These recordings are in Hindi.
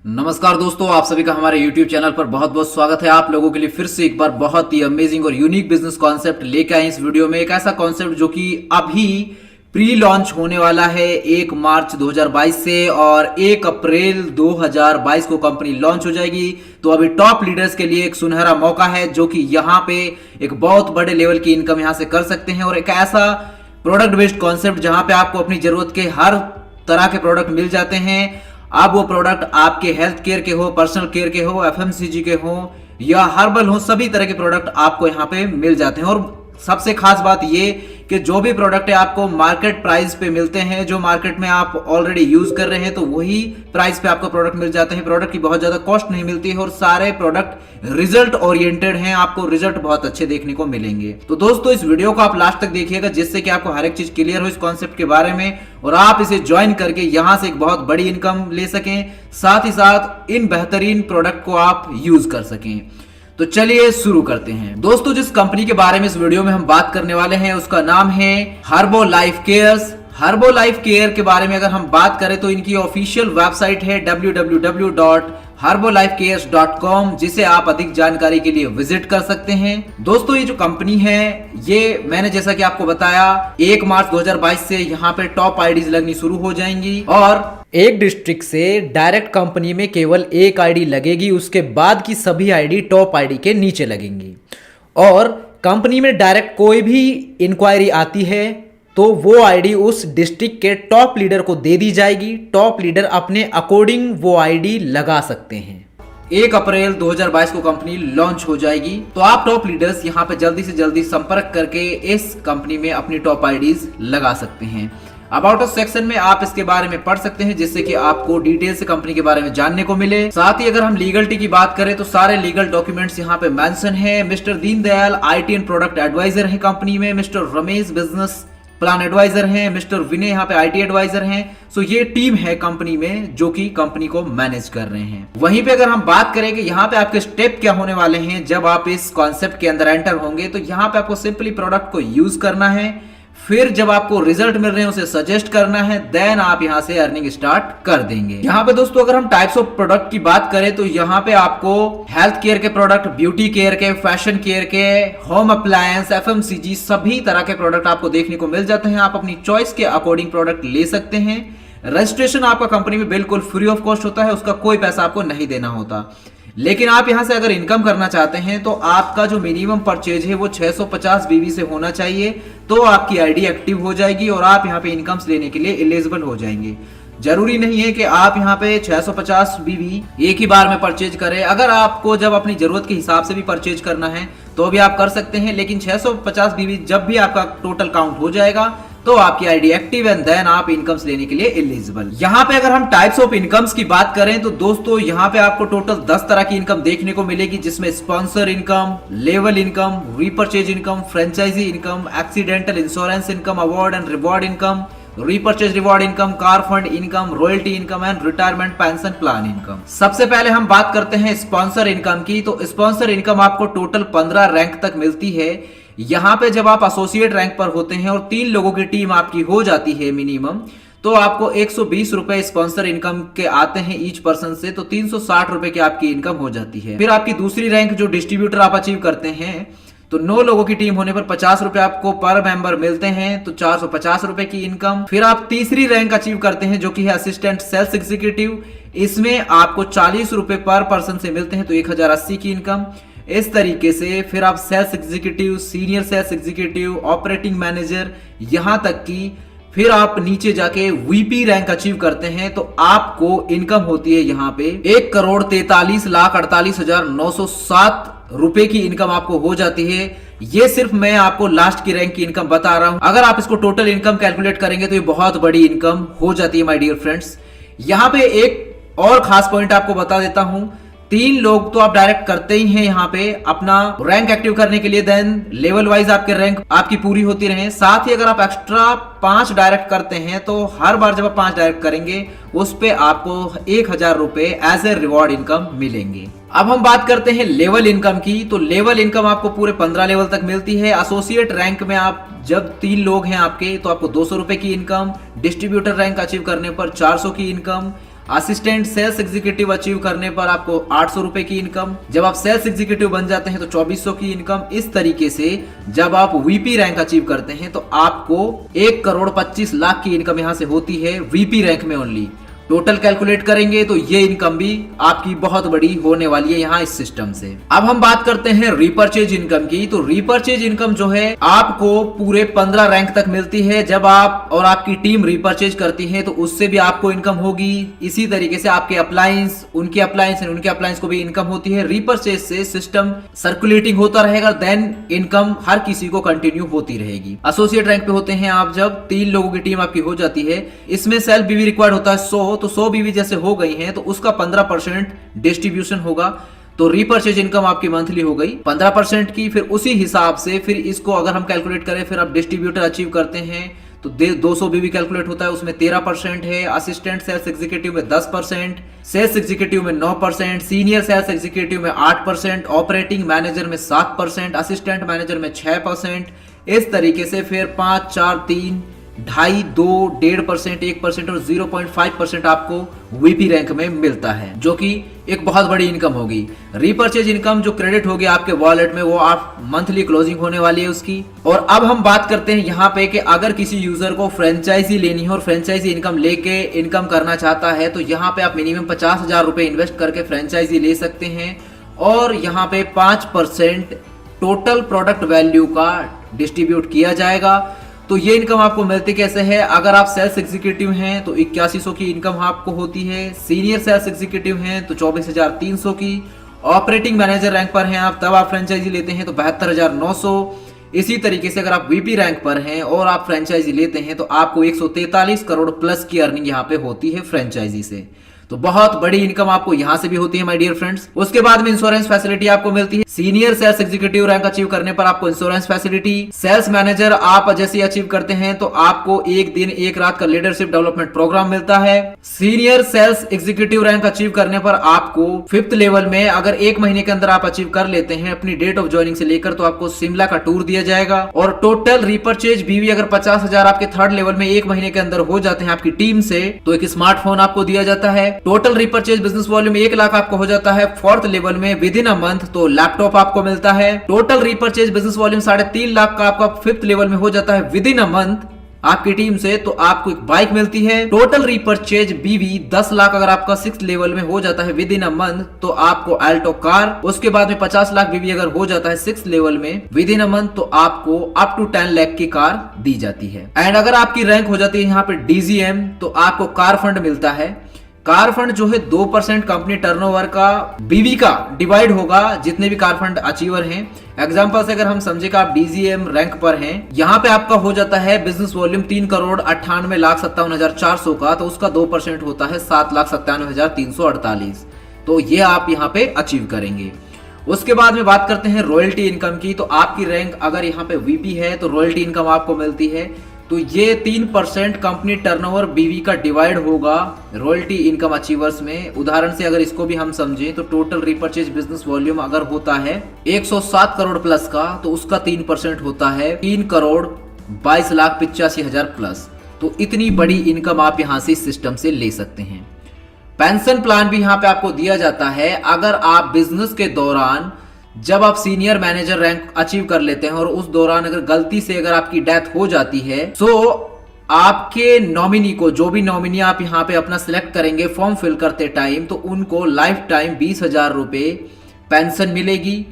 नमस्कार दोस्तों, आप सभी का हमारे YouTube चैनल पर बहुत बहुत स्वागत है। आप लोगों के लिए फिर से एक बार बहुत ही अमेजिंग और यूनिक बिजनेस कॉन्सेप्ट लेके आए इस वीडियो में। एक ऐसा कॉन्सेप्ट जो कि अभी प्री लॉन्च होने वाला है 1 मार्च 2022 से और 1 अप्रैल 2022 को कंपनी लॉन्च हो जाएगी। तो अभी टॉप लीडर्स के लिए एक सुनहरा मौका है जो कि यहाँ पे एक बहुत बड़े लेवल की इनकम यहाँ से कर सकते हैं। और एक ऐसा प्रोडक्ट बेस्ड कॉन्सेप्ट जहां पे आपको अपनी जरूरत के हर तरह के प्रोडक्ट मिल जाते हैं। अब वो प्रोडक्ट आपके हेल्थ केयर के हो, पर्सनल केयर के हो, एफएमसीजी के हो या हर्बल हो, सभी तरह के प्रोडक्ट आपको यहाँ पे मिल जाते हैं। और सबसे खास बात ये कि जो भी प्रोडक्ट है आपको मार्केट प्राइस पे मिलते हैं। जो मार्केट में आप ऑलरेडी यूज कर रहे हैं तो वही प्राइस पे आपको प्रोडक्ट मिल जाते हैं। प्रोडक्ट की बहुत ज्यादा कॉस्ट नहीं मिलती है और सारे प्रोडक्ट रिजल्ट ओरिएंटेड हैं। आपको रिजल्ट बहुत अच्छे देखने को मिलेंगे। तो दोस्तों, इस वीडियो को आप लास्ट तक देखिएगा जिससे कि आपको हर एक चीज क्लियर हो इस कॉन्सेप्ट के बारे में और आप इसे ज्वाइन करके यहां से एक बहुत बड़ी इनकम ले सकें, साथ ही साथ इन बेहतरीन प्रोडक्ट को आप यूज कर सकें। तो चलिए शुरू करते हैं। दोस्तों, जिस कंपनी के बारे में इस वीडियो में हम बात करने वाले हैं उसका नाम है हर्बो लाइफ केयर्स। हर्बो लाइफ केयर के बारे में अगर हम बात करें तो इनकी ऑफिशियल वेबसाइट है www.herbolifecares.com, जिसे आप अधिक जानकारी के लिए विजिट कर सकते हैं। दोस्तों, ये जो कंपनी है ये मैंने जैसा कि आपको बताया 1 मार्च 2022 से यहाँ पे टॉप आईडीज लगनी शुरू हो जाएंगी और एक डिस्ट्रिक्ट से डायरेक्ट कंपनी में केवल एक आईडी लगेगी। उसके बाद की सभी आईडी टॉप आईडी के नीचे लगेंगी और कंपनी में डायरेक्ट कोई भी इंक्वायरी आती है तो वो आईडी उस डिस्ट्रिक्ट के टॉप लीडर को दे दी जाएगी। टॉप लीडर अपने अकॉर्डिंग वो आईडी लगा सकते हैं। 1 अप्रैल 2022 को कंपनी लॉन्च हो जाएगी। तो आप टॉप लीडर्स यहाँ पे जल्दी से जल्दी संपर्क करके इस कंपनी में अपनी टॉप आईडीज लगा सकते हैं। अबाउट अस सेक्शन में आप इसके बारे में पढ़ सकते हैं जिससे कि आपको डिटेल से कंपनी के बारे में जानने को मिले। साथ ही अगर हम लीगलिटी की बात करें तो सारे लीगल डॉक्यूमेंट्स यहाँ पे मेंशन है। Mister Deendayal IT and product adviser है कंपनी में, mister Ramesh business plan adviser हैं, मिस्टर विनय यहाँ पे आईटी एडवाइजर हैं। सो ये टीम है कंपनी में जो कि कंपनी को मैनेज कर रहे हैं। वहीं पे अगर हम बात करें कि यहाँ पे आपके स्टेप क्या होने वाले हैं जब आप इस कॉन्सेप्ट के अंदर एंटर होंगे, तो यहाँ पे आपको सिंपली प्रोडक्ट को यूज करना है। फिर जब आपको रिजल्ट मिल रहे हैं उसे सजेस्ट करना है, देन आप यहां से अर्निंग स्टार्ट कर देंगे। यहां पे दोस्तों अगर हम टाइप्स ऑफ प्रोडक्ट की बात करें तो यहां पे आपको हेल्थ केयर के प्रोडक्ट, ब्यूटी केयर के, फैशन केयर के, होम अप्लायंस, एफएमसीजी सभी तरह के प्रोडक्ट आपको देखने को मिल जाते हैं। आप अपनी चॉइस के अकॉर्डिंग प्रोडक्ट ले सकते हैं। रजिस्ट्रेशन आपका कंपनी में बिल्कुल फ्री ऑफ कॉस्ट होता है, उसका कोई पैसा आपको नहीं देना होता। लेकिन आप यहां से अगर इनकम करना चाहते हैं तो आपका जो मिनिमम परचेज है वो 650 बीबी से होना चाहिए, तो आपकी आईडी एक्टिव हो जाएगी और आप यहां पे इनकम्स लेने के लिए एलिजिबल हो जाएंगे। जरूरी नहीं है कि आप यहां पे 650 बीबी एक ही बार में परचेज करें। अगर आपको जब अपनी जरूरत के हिसाब से भी परचेज करना है तो भी आप कर सकते हैं, लेकिन 650 बीबी जब भी आपका टोटल काउंट हो जाएगा तो आपकी आईडी एक्टिव एंड देन आप इनकम्स लेने के लिए एलिजिबल। यहाँ पे अगर हम टाइप्स ऑफ इनकम्स की बात करें तो दोस्तों यहाँ पे आपको टोटल 10 तरह की इनकम देखने को मिलेगी, जिसमें sponsor income, level income, repurchase income, franchise income, accidental insurance income, award and reward income, repurchase reward income, car fund income, royalty income and retirement pension plan income. सबसे पहले हम बात करते हैं स्पॉन्सर इनकम की। तो स्पॉन्सर इनकम आपको टोटल 15 रैंक तक मिलती है। यहाँ पे जब आप एसोसिएट रैंक पर होते हैं और 3 लोगों की टीम आपकी हो जाती है मिनिमम, तो आपको 120 रुपए स्पॉन्सर इनकम के आते हैं ईच पर्सन से, तो 360 रुपए की आपकी इनकम हो जाती है। फिर आपकी दूसरी रैंक जो डिस्ट्रीब्यूटर आप अचीव करते हैं तो 9 लोगों की टीम होने पर 50 रुपए आपको पर मेंबर मिलते हैं, तो 450 रुपए की इनकम। फिर आप तीसरी रैंक अचीव करते हैं जो कि है असिस्टेंट सेल्स एग्जीक्यूटिव। इसमें आपको 40 रुपए पर पर्सन से मिलते हैं, तो 1080 की इनकम। इस तरीके से फिर आप sales executive, senior sales executive, operating manager, यहां तक कि फिर आप नीचे जाके वीपी रैंक अचीव करते हैं तो आपको इनकम होती है यहाँ पे 1,43,48,907 रुपए की इनकम आपको हो जाती है। ये सिर्फ मैं आपको लास्ट की रैंक की इनकम बता रहा हूं। अगर आप इसको टोटल इनकम कैलकुलेट करेंगे तो ये बहुत बड़ी इनकम हो जाती है माय डियर फ्रेंड्स। यहाँ पे एक और खास पॉइंट आपको बता देता हूं। 3 लोग तो आप डायरेक्ट करते ही हैं यहाँ पे अपना रैंक एक्टिव करने के लिए, देन लेवल वाइज आपके रैंक आपकी पूरी होती रहे। साथ ही अगर आप एक्स्ट्रा 5 डायरेक्ट करते हैं तो हर बार जब आप 5 डायरेक्ट करेंगे उस पे आपको 1000 रुपए एज ए रिवॉर्ड इनकम मिलेंगे। अब हम बात करते हैं लेवल इनकम की। तो लेवल इनकम आपको पूरे 15 लेवल तक मिलती है। एसोसिएट रैंक में आप जब 3 लोग हैं आपके तो आपको 200 रुपए की इनकम, डिस्ट्रीब्यूटर रैंक अचीव करने पर 400 की income, assistant sales executive achieve करने पर आपको 800 रुपए की इनकम, जब आप सेल्स एग्जीक्यूटिव बन जाते हैं तो 2400 की इनकम। इस तरीके से जब आप वीपी रैंक अचीव करते हैं तो आपको 1,25,00,000 की इनकम यहां से होती है वीपी रैंक में ओनली। टोटल कैलकुलेट करेंगे तो ये इनकम भी आपकी बहुत बड़ी होने वाली है यहाँ इस सिस्टम से। अब हम बात करते हैं रीपर्चेज इनकम की। तो रीपर्चेज इनकम जो है आपको पूरे 15 रैंक तक मिलती है। जब आप और आपकी टीम रीपर्चेज करती है तो उससे भी आपको इनकम होगी। इसी तरीके से आपके अप्लायंस, उनके अप्लायंस को भी इनकम होती है। रीपर्चेज से सिस्टम सर्कुलेटिंग होता रहेगा, देन इनकम हर किसी को कंटिन्यू होती रहेगी। एसोसिएट रैंक पे होते हैं आप जब 3 लोगों की टीम आपकी हो जाती है। इसमें सेल्फ बीवी रिक्वायर्ड होता है 100, तो 100 बीवी जैसे हो गई हैं तो उसका 15% डिस्ट्रीब्यूशन होगा। तो रीपर्चेज इनकम आपकी मंथली हो गई 15% की। फिर उसी हिसाब से फिर इसको अगर हम कैलकुलेट करें, फिर आप डिस्ट्रीब्यूटर अचीव करते हैं तो 200 बीवी कैलकुलेट होता है, उसमें 13% है। असिस्टेंट सेल्स एग्जीक्यूटिव में 10%, सेल्स एग्जीक्यूटिव में 9%, सीनियर सेल्स एग्जीक्यूटिव में 8%, ऑपरेटिंग मैनेजर में 7%, असिस्टेंट मैनेजर में 6%। इस तरीके से फिर 5, 4, 3, 2.5, 2, 1.5%, 1% और 0.5% आपको वीपी रैंक में मिलता है, जो कि एक बहुत बड़ी इनकम होगी। रीपर्चेज इनकम जो क्रेडिट होगी आपके वॉलेट में, वो आप मंथली क्लोजिंग होने वाली है उसकी। और अब हम बात करते हैं यहाँ पे कि अगर किसी यूजर को फ्रेंचाइजी लेनी है और फ्रेंचाइजी इनकम लेके इनकम करना चाहता है तो यहाँ पे आप मिनिमम 50,000 रुपए इन्वेस्ट करके फ्रेंचाइजी ले सकते हैं। और यहाँ पे 5% टोटल प्रोडक्ट वैल्यू का डिस्ट्रीब्यूट किया जाएगा। तो ये इनकम आपको मिलती कैसे है? अगर आप सेल्स एग्जीक्यूटिव हैं तो 8100 की इनकम आपको होती है। सीनियर सेल्स एग्जीक्यूटिव हैं तो 24,300 की। ऑपरेटिंग मैनेजर रैंक पर हैं आप, तब आप फ्रेंचाइजी लेते हैं तो 72,900। इसी तरीके से अगर आप वीपी रैंक पर हैं और आप फ्रेंचाइजी लेते हैं तो आपको 143 करोड़ प्लस की अर्निंग यहाँ पे होती है फ्रेंचाइजी से। तो बहुत बड़ी इनकम आपको यहां से भी होती है माय डियर फ्रेंड्स। उसके बाद में इंश्योरेंस फैसिलिटी आपको मिलती है। Senior sales executive rank achieve करने पर आपको इंश्योरेंस फैसिलिटी। सेल्स मैनेजर आप जैसे अचीव करते हैं तो आपको 1 दिन 1 रात का लीडरशिप डेवलपमेंट प्रोग्राम मिलता है। Senior sales executive rank achieve करने पर आपको 5th लेवल में अगर 1 महीने के अंदर आप अचीव कर लेते हैं अपनी डेट ऑफ ज्वाइनिंग से लेकर, तो आपको शिमला का टूर दिया जाएगा। और टोटल रीपर्चेज बीवी अगर 50,000 आपके 3rd लेवल में 1 महीने के अंदर हो जाते हैं आपकी टीम से, तो एक स्मार्टफोन आपको दिया जाता है। Total repurchase business volume 1 lakh आपको हो जाता है 4th लेवल में विद इन अ मंथ, तो लैपटॉप आपको मिलता है। Total repurchase business volume 3.5 lakh का आपका 5th लेवल में हो जाता है विद इन अ मंथ आपकी टीम से, तो आपको एक बाइक मिलती है। टोटल रीपर्चेज बीवी 10 लाख अगर आपका 6th लेवल में हो जाता है विद इन अ मंथ, तो आपको अल्टो कार। उसके बाद में 50 लाख बीवी अगर हो जाता है 6th लेवल में विद इन अ मंथ, तो आपको अप टू 10 लाख की कार दी जाती है। एंड अगर आपकी रैंक हो जाती है यहाँ पे डीजीएम, तो आपको कार फंड मिलता है। कार फंड जो है 2% कंपनी टर्नओवर का बीवी का डिवाइड होगा जितने भी कार फंड अचीवर हैं। एग्जांपल से अगर हम समझे कि आप डीजीएम रैंक पर हैं, यहाँ पे आपका हो जाता है बिजनेस वॉल्यूम 3,98,57,400 का, तो उसका 2% होता है 7,97,348। तो ये आप यहाँ पे अचीव करेंगे। उसके बाद में बात करते हैं रॉयल्टी इनकम की। तो आपकी रैंक अगर यहाँ पे वीपी है तो रॉयल्टी इनकम आपको मिलती है। तो ये 3% कंपनी टर्नओवर बीवी का डिवाइड होगा रॉयल्टी इनकम अचीवर्स में। उदाहरण से अगर इसको भी हम समझें तो टोटल रिपर्चेज बिजनेस वॉल्यूम अगर होता है 107 करोड़ प्लस का, तो उसका 3% होता है 3,22,85,000 प्लस। तो इतनी बड़ी इनकम आप यहां से इस सिस्टम से ले सकते हैं। पेंशन प्लान भी यहाँ पे आपको दिया जाता है। अगर आप बिजनेस के दौरान जब आप सीनियर मैनेजर रैंक अचीव कर लेते हैं और उस दौरान अगर गलती से अगर आपकी डेथ हो जाती है, तो आपके नॉमिनी को, जो भी नॉमिनी आप यहाँ पे अपना सिलेक्ट करेंगे फॉर्म फिल करते टाइम, तो उनको लाइफ टाइम 20,000 रुपए पेंशन मिलेगी।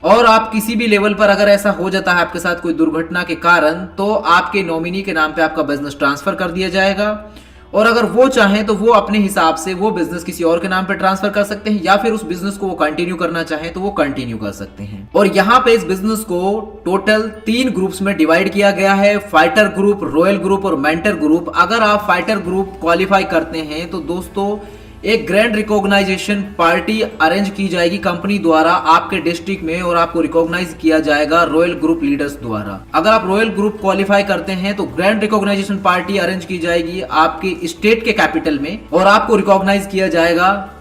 और आप किसी भी लेवल पर अगर ऐसा हो जाता है आपके साथ कोई दुर्घटना के कारण, तो आपके नॉमिनी के नाम पे आपका बिजनेस ट्रांसफर कर दिया जाएगा। और अगर वो चाहें तो वो अपने हिसाब से वो बिजनेस किसी और के नाम पे ट्रांसफर कर सकते हैं, या फिर उस बिजनेस को वो कंटिन्यू करना चाहें तो वो कंटिन्यू कर सकते हैं। और यहाँ पे इस बिजनेस को टोटल 3 ग्रुप्स में डिवाइड किया गया है, फाइटर ग्रुप, रॉयल ग्रुप और मेंटर ग्रुप। अगर आप फाइटर ग्रुप क्वालिफाई करते हैं तो दोस्तों एक ग्रैंड रिकॉग्नाइजेशन पार्टी अरेंज की जाएगी कंपनी द्वारा आपके डिस्ट्रिक्ट में, और आपको रिकॉग्नाइज किया जाएगा रॉयल ग्रुप लीडर्स द्वारा। अगर आप रॉयल ग्रुप क्वालिफाई करते हैं तो ग्रैंड रिकॉग्नाइजेशन पार्टी अरेंज की जाएगी आपके स्टेट के कैपिटल में, और आपको रिकॉग्नाइज किया जाएगा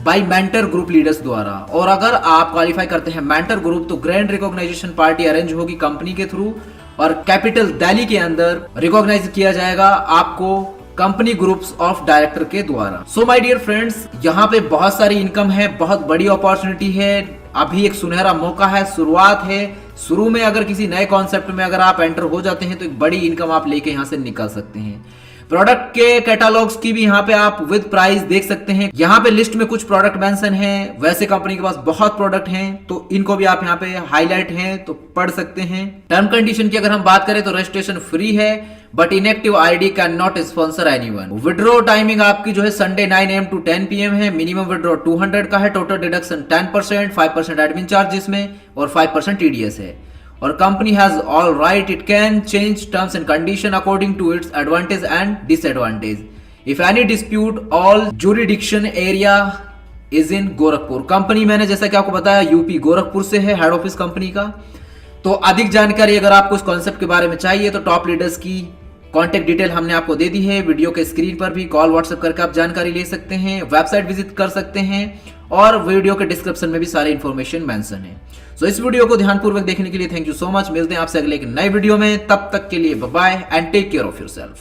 बाय मेंटर ग्रुप लीडर्स द्वारा। और अगर आप क्वालिफाई करते हैं मेंटर ग्रुप, तो ग्रैंड रिकॉग्नाइजेशन पार्टी अरेंज होगी कंपनी के थ्रू, और कैपिटल दिल्ली के अंदर रिकॉग्नाइज किया जाएगा आपको कंपनी ग्रुप्स ऑफ डायरेक्टर के द्वारा। सो माय डियर फ्रेंड्स, यहाँ पे बहुत सारी इनकम है, बहुत बड़ी अपॉर्चुनिटी है, अभी एक सुनहरा मौका है, शुरुआत है। शुरू में अगर किसी नए कॉन्सेप्ट में अगर आप एंटर हो जाते हैं तो एक बड़ी इनकम आप लेके यहाँ से निकल सकते हैं। प्रोडक्ट के कैटालॉग्स की भी यहाँ पे आप विद प्राइस देख सकते हैं। यहाँ पे लिस्ट में कुछ प्रोडक्ट मेंशन हैं, वैसे कंपनी के पास बहुत प्रोडक्ट हैं तो इनको भी आप यहाँ पे हाईलाइट हैं तो पढ़ सकते हैं। टर्म कंडीशन की अगर हम बात करें तो रजिस्ट्रेशन फ्री है, but inactive ID can not sponsor anyone. Withdraw timing आपकी जो है संडे 9 AM to 10 PM है। मिनिमम विड्रॉ 200 का है। टोटल डिडक्शन 10%, 5% एडमिन चार्जेस में और 5% TDS है। और company has all right, it can change terms and condition according to its advantage and disadvantage. If any dispute, all jurisdiction area is in Gorakhpur. Company मैंने जैसा कि आपको बताया यूपी गोरखपुर से है हेड ऑफिस कंपनी का। तो अधिक जानकारी अगर आपको इस कॉन्सेप्ट के बारे में चाहिए तो टॉप लीडर्स की कॉन्टैक्ट डिटेल हमने आपको दे दी है। वीडियो के स्क्रीन पर भी कॉल व्हाट्सएप करके आप जानकारी ले सकते हैं, वेबसाइट विजिट कर सकते हैं और वीडियो के डिस्क्रिप्शन में भी सारी इंफॉर्मेशन मेंशन है। सो इस वीडियो को ध्यानपूर्वक देखने के लिए थैंक यू सो मच। मिलते हैं आपसे अगले एक नए वीडियो में, तब तक के लिए bye bye and take care of yourself.